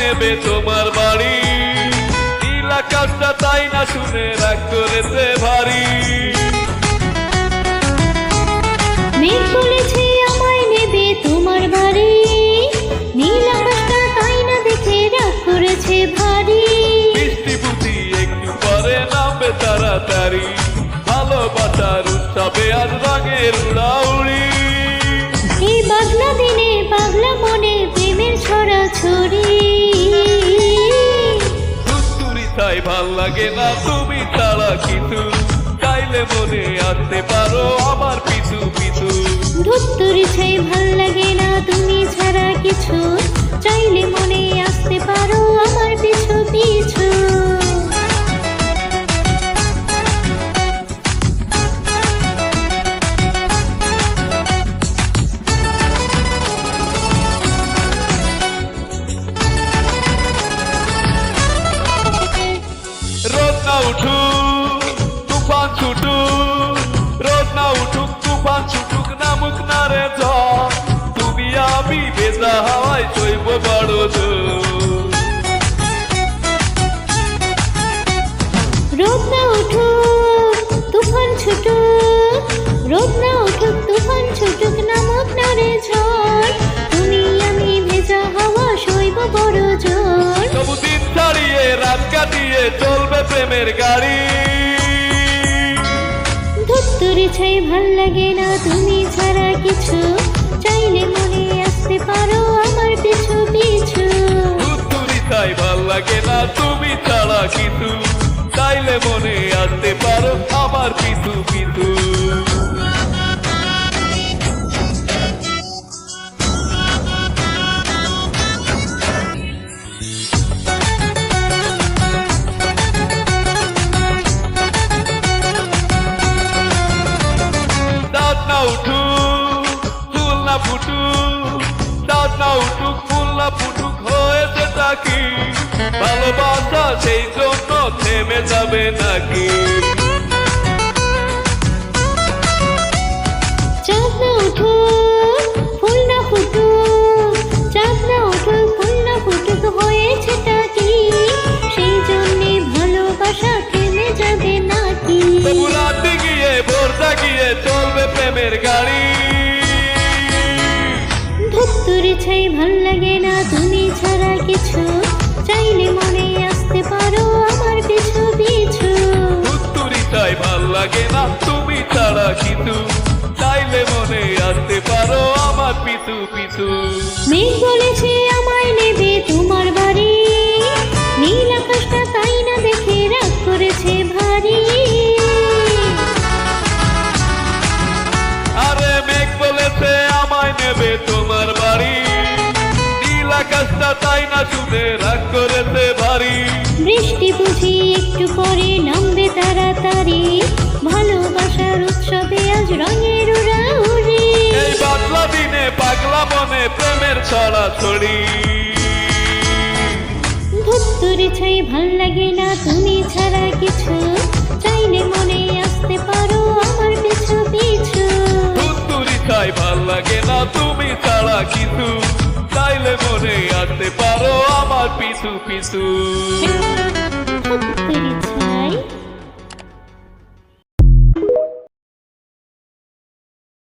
নেবে তোমার বাড়ি, নীল আকাশটা তাই না শুনে রাগ করেছে ভারী। মেঘ বলেছে আমায় নেবে তোমার বাড়ি, নীল আকাশটা তাই না দেখে রাগ করেছে ভারী। বৃষ্টি বুঝি একটু পরে নামবে তাড়াতাড়ি, ভালোবাসার উৎসবে আজ রঙের উড়াউড়ি। এই পাগলা দিনে পাগলা মনে প্রেমের ছড়াছড়ি। সুন্দরী তাই ভাল লাগে না তুমি ছাড়া কিছু, চাইলে মনে আসতে পারো আমার পিছু পিছু। ধুত্তুরি ছাই ভাল লাগে না তুমি ছাড়া কিছু, চাইলে মনে আসতে পারো আমার পিছু পিছু। রোদ না উঠুক তুফান ছুটুক, রোদ না উঠুক তুফান ছুটুক, নামুক না রে ঝড়, তুমি আমি ভেজা হাওয়ায় সইব বড় জোর। রোদ না উঠুক তুফান ছুটুক, রোদ না উঠুক তুফান ছুটুক, নামুক না রে ঝড়, তুমি আমি ভেজা হাওয়া সইব বড় জোর। তবু দিন ছাড়িয়ে রাত কাটিয়ে চলবে প্রেমের গাড়ি। ধুত্তুরি ছাই ভাল লাগে না তুমি ছাড়া কিছু, চাইলে মনে আসতে পারো আমার পিছু পিছু। ধুত্তুরি তাই ভাল লাগে না তুমি ছাড়া কিছু, চাইলে মনে আসতে পারো আমার পিছু পিছু। দাঁত না উঠুক ফুল না ফুটুক, দাঁত না উঠুক ফুল না ফুটুক, হয়েছে তাকি ভালোবাসা সেই জন্য থেমে যাবে নাকি। চাঁদ না উঠুক ফুল না ফুটুক, চাঁদ না উঠুক ফুল না ফুটুক, হয়েছেটা কি সেই জন্যে ভালোবাসা থেমে যাবে নাকি। তবু রাতে গিয়ে ভোর জাগিয়ে চলবে প্রেমের গাড়ি। ধুত্তুরি ছাই ভাল লাগে না তুমি ছাড়া কিছু, চাইলে মনে আসতে পারো আমার পিছু পিছু। ধুত্তুরি তাই ভাল লাগে না তুমি ছাড়া কিছু, চাইলে মনে আসতে পারো আমার পিছু পিছু। মেঘ বলেছে আমায় নেবে তোমার বাড়ি, নীল আকাশটা তাই না দেখে রাগ করেছে ভারী। আরে মেঘ বলেছে আমায় নেবে তোমার বাড়ি, নীল আকাশটা তাই না শুনে রাগ করেছে ভারী। বৃষ্টি বুঝি একটু পরে নামবে তাড়াতাড়ি, ভালোবাসার উৎসবে আজ রঙের উড়াউড়ি। এই বাদলা দিনে পাগলা মনে প্রেমের ছড়াছড়ি। ধুত্তুরি ছাই ভাল লাগে না তুমি ছাড়া কিছু, চাইলে মনে আসতে পারো আমার পিছু পিছু। ধুত্তুরি তাই ভাল লাগে না তুমি ছাড়া কিছু, চাইলে মনে আসতে পারো আমার পিছু পিছু।